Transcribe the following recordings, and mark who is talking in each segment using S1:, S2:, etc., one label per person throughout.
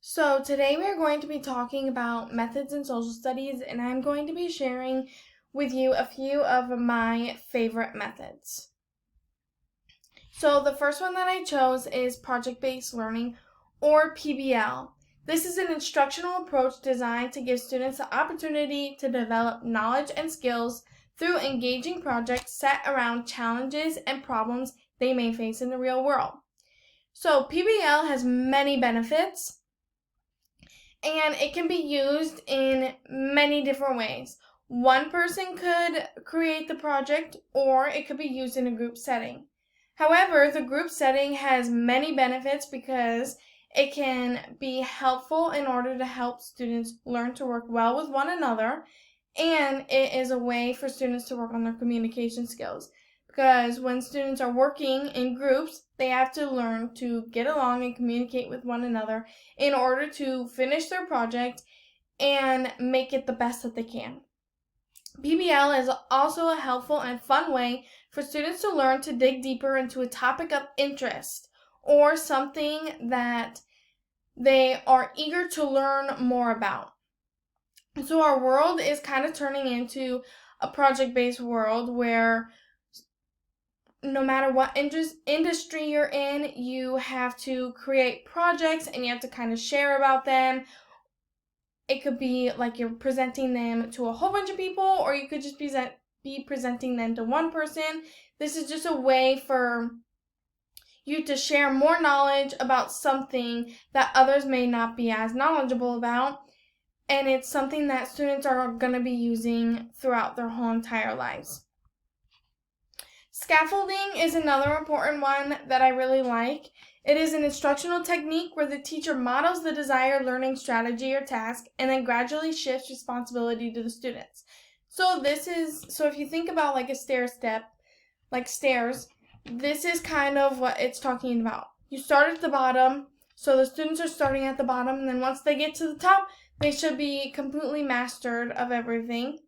S1: So today we are going to be talking about methods in social studies, and I'm going to be sharing with you a few of my favorite methods. So the first one that I chose is project-based learning, or PBL. This is an instructional approach designed to give students the opportunity to develop knowledge and skills through engaging projects set around challenges and problems they may face in the real world. So PBL has many benefits, and it can be used in many different ways. One person could create the project, or it could be used in a group setting. However, the group setting has many benefits because it can be helpful in order to help students learn to work well with one another, and it is a way for students to work on their communication skills. Because when students are working in groups, they have to learn to get along and communicate with one another in order to finish their project and make it the best that they can. PBL is also a helpful and fun way for students to learn to dig deeper into a topic of interest or something that they are eager to learn more about. So our world is kind of turning into a project-based world where no matter what industry you're in, you have to create projects and you have to kind of share about them. It could be like you're presenting them to a whole bunch of people, or you could just be presenting them to one person. This is just a way for you to share more knowledge about something that others may not be as knowledgeable about, and it's something that students are going to be using throughout their whole entire lives. Scaffolding is another important one that I really like. It is an instructional technique where the teacher models the desired learning strategy or task and then gradually shifts responsibility to the students. So if you think about like a stair step, like stairs, this is kind of what it's talking about. You start at the bottom, so the students are starting at the bottom, and then once they get to the top, they should be completely mastered of everything.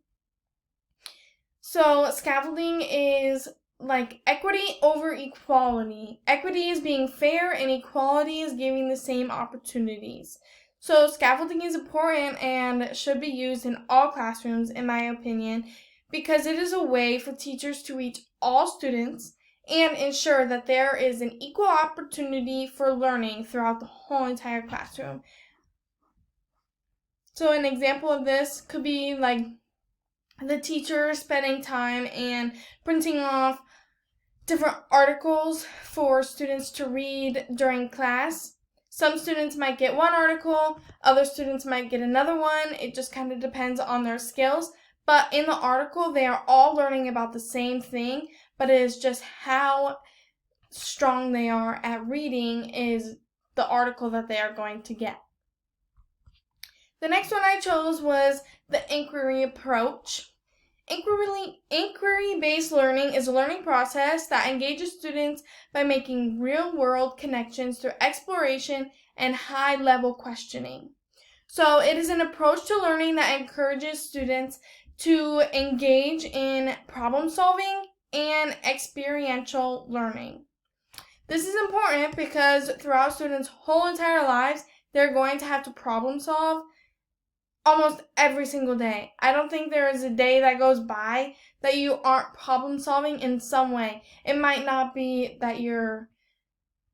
S1: So scaffolding is like equity over equality. Equity is being fair and equality is giving the same opportunities. So scaffolding is important and should be used in all classrooms, in my opinion, because it is a way for teachers to reach all students and ensure that there is an equal opportunity for learning throughout the whole entire classroom. So an example of this could be like the teacher spending time and printing off different articles for students to read during class. Some students might get one article, other students might get another one. It just kind of depends on their skills. But in the article, they are all learning about the same thing, but it is just how strong they are at reading is the article that they are going to get. The next one I chose was the inquiry approach. Inquiry-based learning is a learning process that engages students by making real-world connections through exploration and high-level questioning. So it is an approach to learning that encourages students to engage in problem solving and experiential learning. This is important because throughout students' whole entire lives, they're going to have to problem solve almost every single day. I don't think there is a day that goes by that you aren't problem solving in some way. It might not be that you're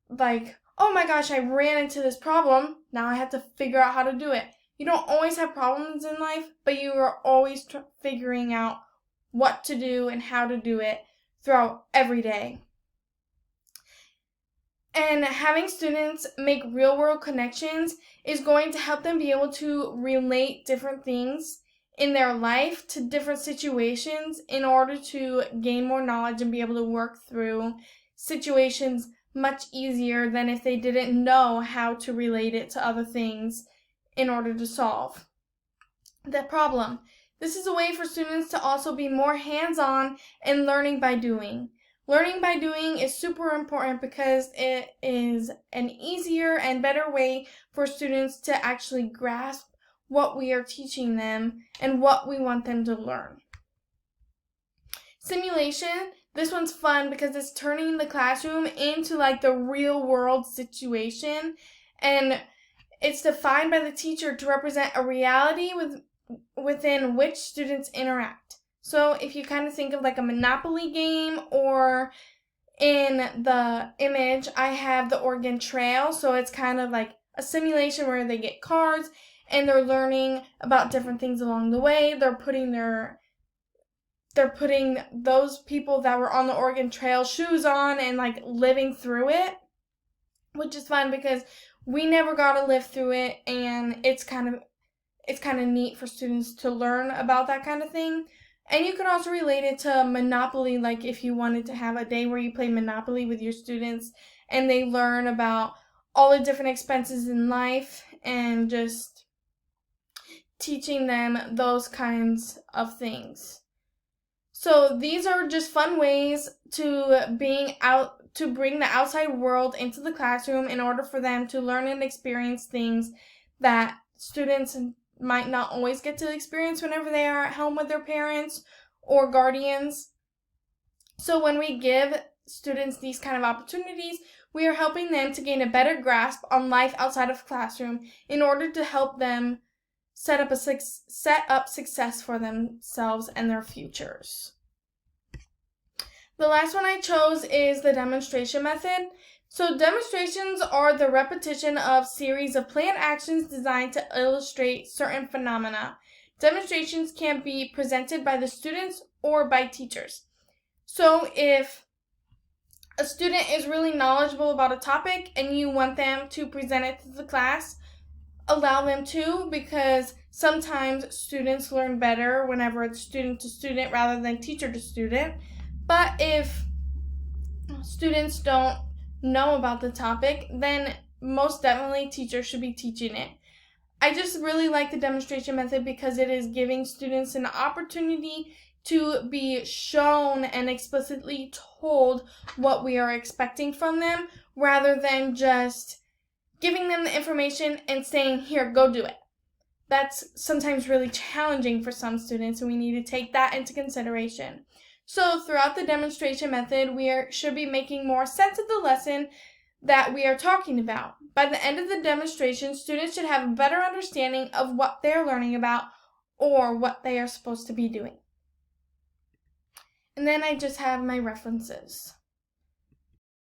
S1: like, oh my gosh, I ran into this problem. Now I have to figure out how to do it. You don't always have problems in life, but you are always figuring out what to do and how to do it throughout every day. And having students make real-world connections is going to help them be able to relate different things in their life to different situations in order to gain more knowledge and be able to work through situations much easier than if they didn't know how to relate it to other things in order to solve the problem. This is a way for students to also be more hands-on and learning by doing. Learning by doing is super important because it is an easier and better way for students to actually grasp what we are teaching them and what we want them to learn. Simulation, this one's fun because it's turning the classroom into like the real world situation, and It's defined by the teacher to represent a reality within which students interact. So if you kind of think of like a Monopoly game, or in the image, I have the Oregon Trail. So it's kind of like a simulation where they get cards and they're learning about different things along the way. They're putting those people that were on the Oregon Trail shoes on and like living through it, which is fun because we never got to live through it, and it's kind of neat for students to learn about that kind of thing. And you could also relate it to Monopoly, like if you wanted to have a day where you play Monopoly with your students and they learn about all the different expenses in life and just teaching them those kinds of things. So these are just fun ways to bring the outside world into the classroom in order for them to learn and experience things that students might not always get to experience whenever they are at home with their parents or guardians. So when we give students these kind of opportunities, we are helping them to gain a better grasp on life outside of the classroom in order to help them set up success for themselves and their futures. The last one I chose is the demonstration method. So demonstrations are the repetition of series of planned actions designed to illustrate certain phenomena. Demonstrations can be presented by the students or by teachers. So if a student is really knowledgeable about a topic and you want them to present it to the class, allow them to, because sometimes students learn better whenever it's student to student rather than teacher to student. But if students don't know about the topic, then most definitely teachers should be teaching it. I just really like the demonstration method because it is giving students an opportunity to be shown and explicitly told what we are expecting from them, rather than just giving them the information and saying, here, go do it. That's sometimes really challenging for some students, and we need to take that into consideration. So throughout the demonstration method, we should be making more sense of the lesson that we are talking about. By the end of the demonstration, students should have a better understanding of what they are learning about or what they are supposed to be doing. And then I just have my references.